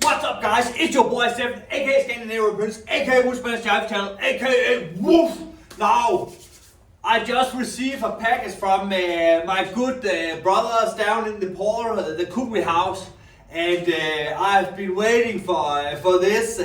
What's up, guys? It's your boy Stephen, aka Scandinavian Prince, aka Woodsman's Jive Channel, aka Woof. Now, I just received a package from my good brothers down in the port, the KHHI house, and I've been waiting for this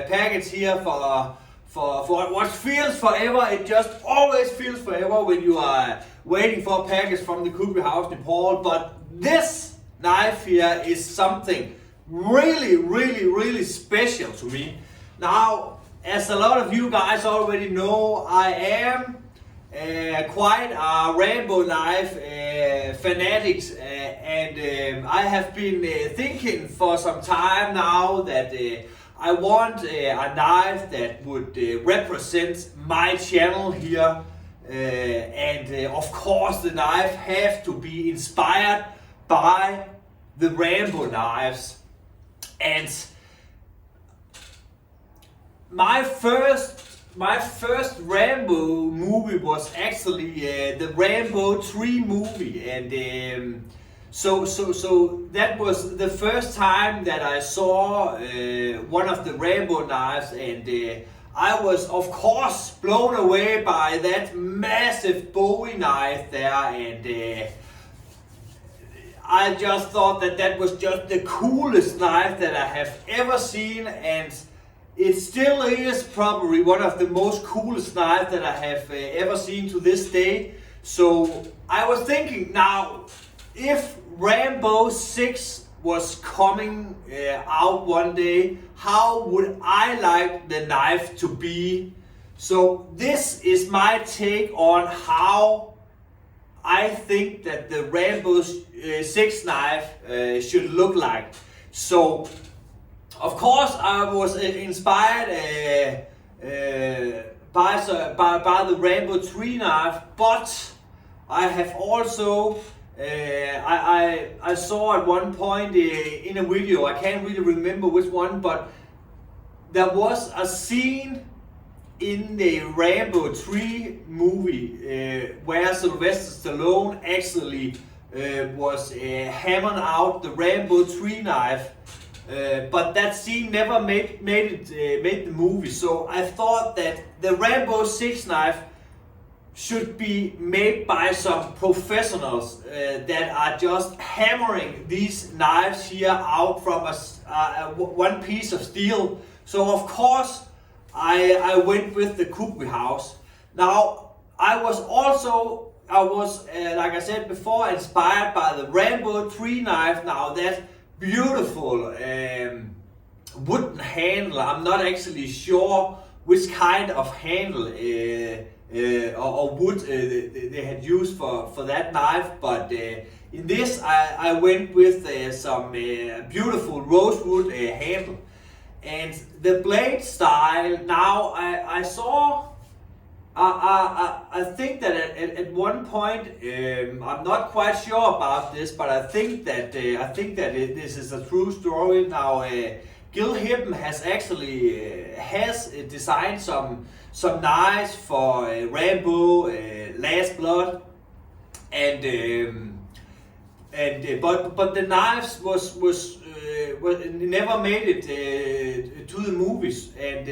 package here for what feels forever. It just always feels forever when you are waiting for a package from the KHHI house in the port. But this knife here is something really special to me. Now, as a lot of you guys already know, I am quite a Rambo knife fanatics, and I have been thinking for some time now that I want a knife that would represent my channel here, and of course the knife have to be inspired by the Rambo knives. And my first Rambo movie was actually the Rambo 3 movie, and so that was the first time that I saw one of the Rambo knives, and I was of course blown away by that massive Bowie knife there, and I just thought that was just the coolest knife that I have ever seen, and it still is probably one of the most coolest knives that I have ever seen to this day. So I was thinking, now, if Rambo 6 was coming out one day, how would I like the knife to be? So this is my take on how I think that the Rambo 6 knife should look like. So, of course, I was inspired by the Rambo 3 knife, but I have also I saw at one point in a video, I can't really remember which one, but there was a scene in the Rambo 3 movie where Sylvester Stallone actually was hammering out the Rambo 3 knife, but that scene never made the movie. So I thought that the Rambo 6 knife should be made by some professionals that are just hammering these knives here out from one piece of steel. So of course I went with the KHHI house. Now, I was like I said before, inspired by the Rambo 3 knife. Now, that beautiful wooden handle. I'm not actually sure which kind of handle or wood they had used for that knife, but in this I went with some beautiful rosewood handle. And the blade style, now I saw, I think that at one point, I'm not quite sure about this, but I think that this is a true story. Now, Gil Hippen has actually designed some knives for Rambo, Last Blood, and but the knives was never made it to the movies, and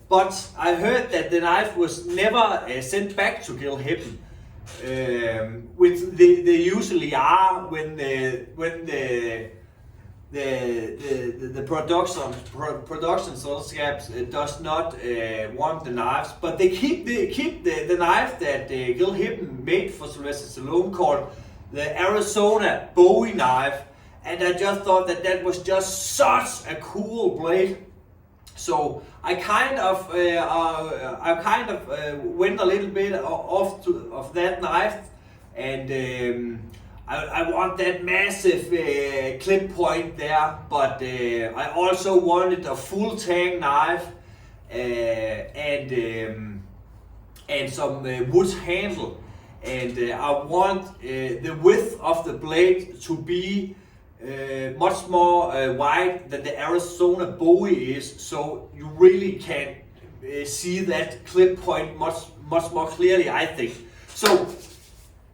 but I heard that the knife was never sent back to Gil Hippen, which they usually are when the production scabs does not want the knives, but they keep the knife that Gil Hippen made for Sylvester Stallone, called the Arizona Bowie knife, and I just thought that was just such a cool blade. So I kind of went a little bit off of that knife, and I want that massive clip point there, but I also wanted a full tang knife and some wood handle, and I want the width of the blade to be much more wide than the Arizona Bowie is, so you really can see that clip point much more clearly, I think. So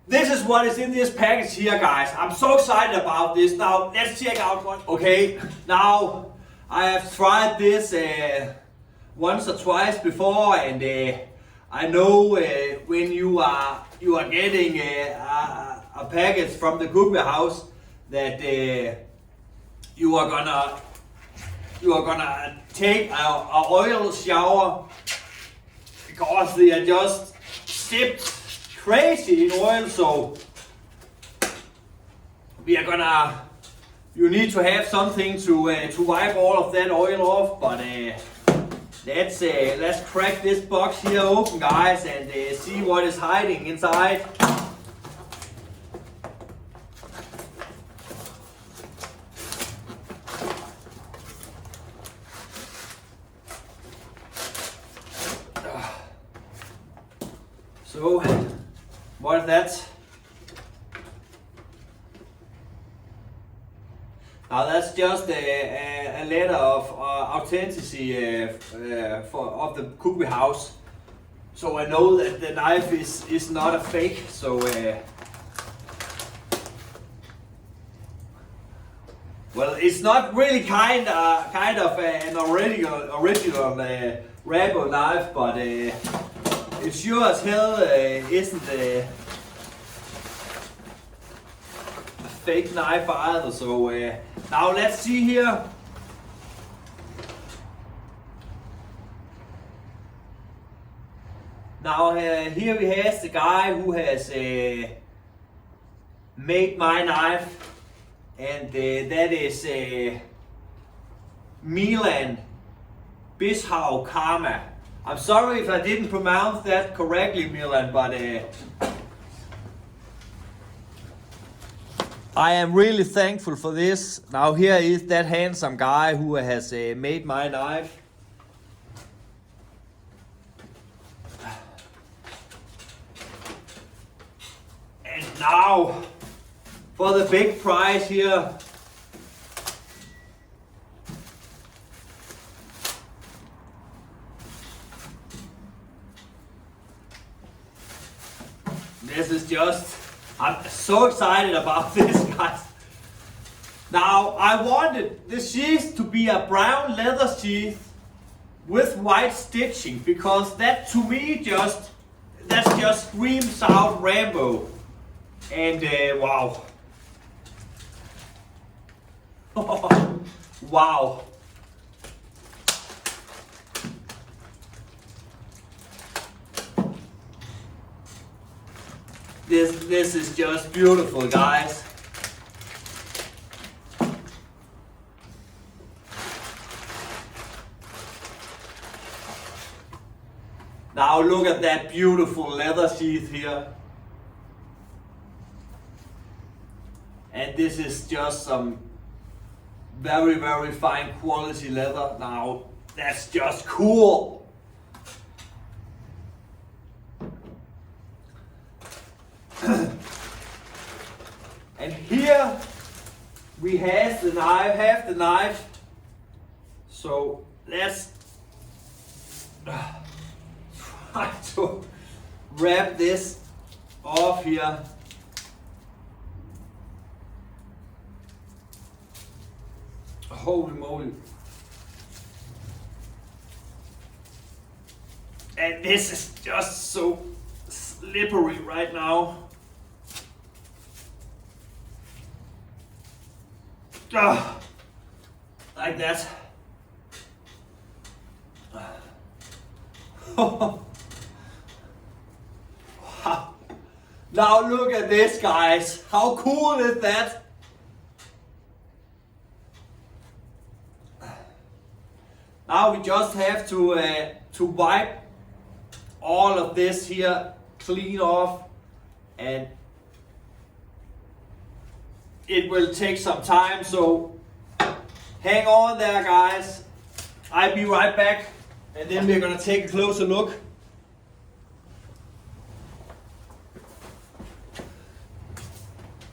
this is what is in this package here, guys. I'm so excited about this. Now let's check out what. Okay, now I have tried this once or twice before, and I know when you are getting a package from the KHHI house that you are gonna take a oil shower, because they are just dipped crazy in oil. So you need to have something to wipe all of that oil off. But let's crack this box here open, guys, and see what is hiding inside. So, what is that? Now that's just a letter of authenticity of the KHHI house. So I know that the knife is not a fake. So well, it's not really kind of an original Rambo knife, but it sure as hell isn't a fake knife either. So now let's see here. Now here we have the guy who has made my knife, and that is Milan Bishau Karma. I'm sorry if I didn't pronounce that correctly, Milan, but I am really thankful for this. Now here is that handsome guy who has made my knife. And now for the big prize here. This is just, I'm so excited about this, guys. Now, I wanted the sheath to be a brown leather sheath with white stitching, because that to me just screams out Rambo. And wow. Wow. This is just beautiful, guys. Now look at that beautiful leather sheath here. And this is just some very, very fine quality leather. Now that's just cool. And here we have the knife, So let's try to wrap this off here. Holy moly. And this is just so slippery right now. Like that. Wow. Now look at this, guys. How cool is that? Now we just have to wipe all of this here clean off, and it will take some time, so hang on there, guys. I'll be right back, and then we're gonna take a closer look.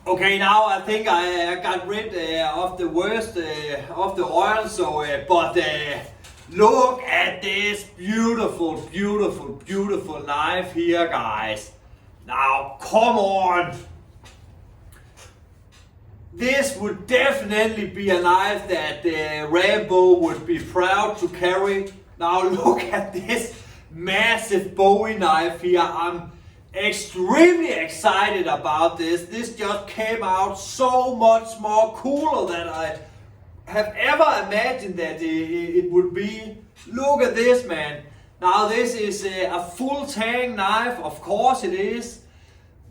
Okay, now I think I got rid of the worst of the oil, so but look at this beautiful, beautiful, beautiful knife here, guys. Now, come on. this would definitely be a knife that Rambo would be proud to carry. Now look at this massive Bowie knife here. I'm extremely excited about this. This just came out so much more cooler than I have ever imagined that it would be. Look at this, man. Now this is a full tang knife, of course it is.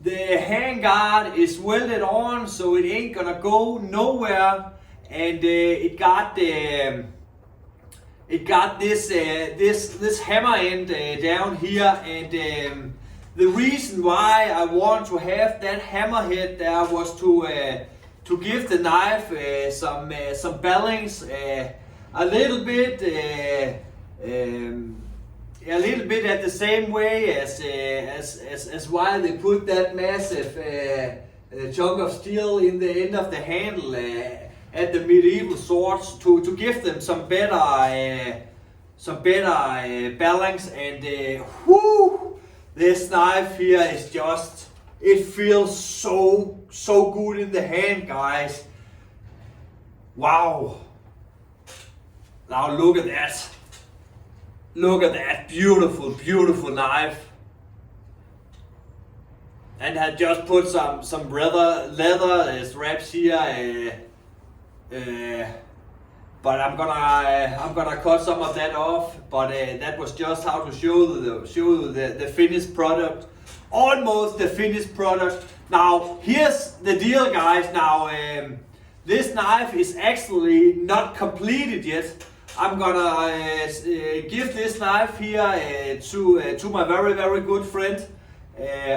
The handguard is welded on, so it ain't gonna go nowhere. And it got this hammer end down here. And the reason why I want to have that hammerhead there was to give the knife some balance, a little bit at the same way as why they put that massive chunk of steel in the end of the handle at the medieval swords to give them some better balance. And whoo, this knife here is just, it feels so good in the hand, guys. Wow. Now look at that. Look at that beautiful, beautiful knife. And I just put some leather straps here. But I'm gonna cut some of that off. But that was just how to show the finished product, almost the finished product. Now here's the deal, guys. Now this knife is actually not completed yet. I'm gonna give this knife here to my very good friend,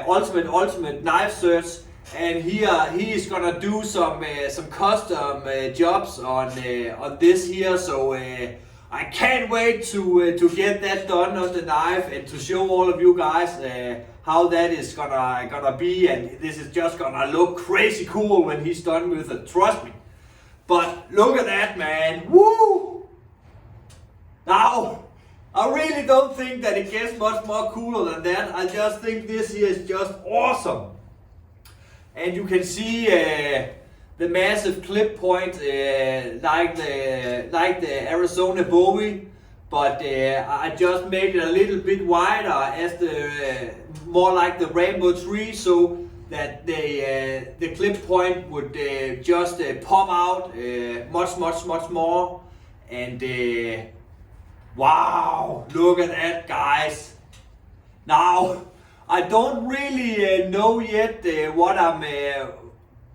Ultimate Knife Search, and he is gonna do some custom jobs on this here. So I can't wait to get that done on the knife and to show all of you guys how that is gonna be. And this is just gonna look crazy cool when he's done with it. Trust me. But look at that, man! Woo! Now, I really don't think that it gets much more cooler than that. I just think this here is just awesome. And you can see the massive clip point like the Arizona Bowie, but I just made it a little bit wider as more like the Rambo 3, so that the clip point would just pop out much more. And wow, look at that, guys. Now, I don't really know yet what I'm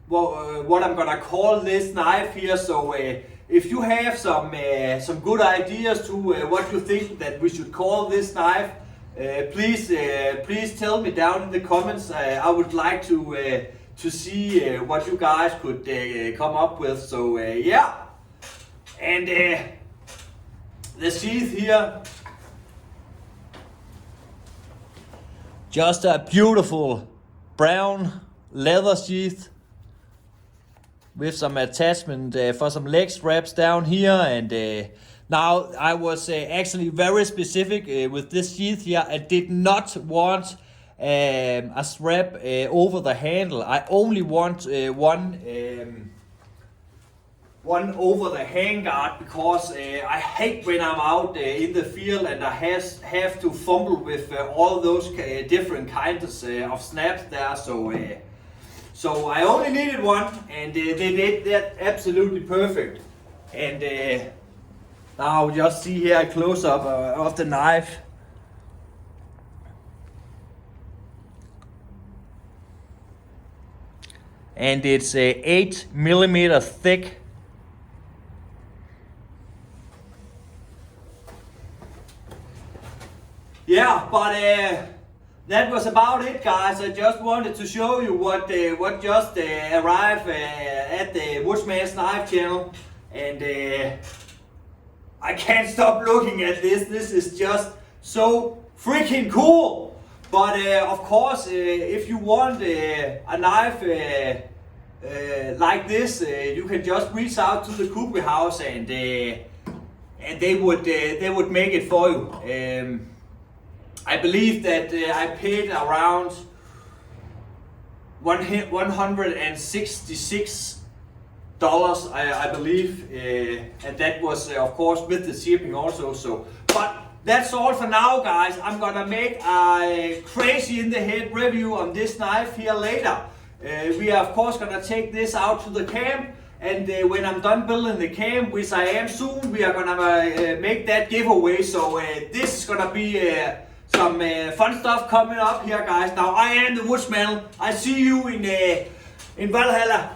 gonna call this knife here. So if you have some good ideas to what you think that we should call this knife, please tell me down in the comments. I would like to see what you guys could come up with. So yeah, and the sheath here, just a beautiful brown leather sheath with some attachment for some leg straps down here. And now I was actually very specific with this sheath here. I did not want a strap over the handle. I only want one over the handguard, because I hate when I'm out in the field and I have to fumble with all those different kinds of snaps there. So I only needed one, and they did that absolutely perfect. And now just see here a close up of the knife. And it's 8mm thick. Yeah, but that was about it, guys. I just wanted to show you what just arrived at the Woodsman's Knife channel, and I can't stop looking at this. This is just so freaking cool. But of course, if you want a knife like this, you can just reach out to the KHHI house, and they would make it for you. I believe that I paid around $166 I believe, and that was of course with the shipping also. So, but that's all for now, guys. I'm gonna make a crazy in the head review on this knife here later. We are of course gonna take this out to the camp, and when I'm done building the camp, which I am soon, we are gonna make that giveaway. So this is gonna be some fun stuff coming up here, guys. Now I am the Woodsman. I see you in Valhalla.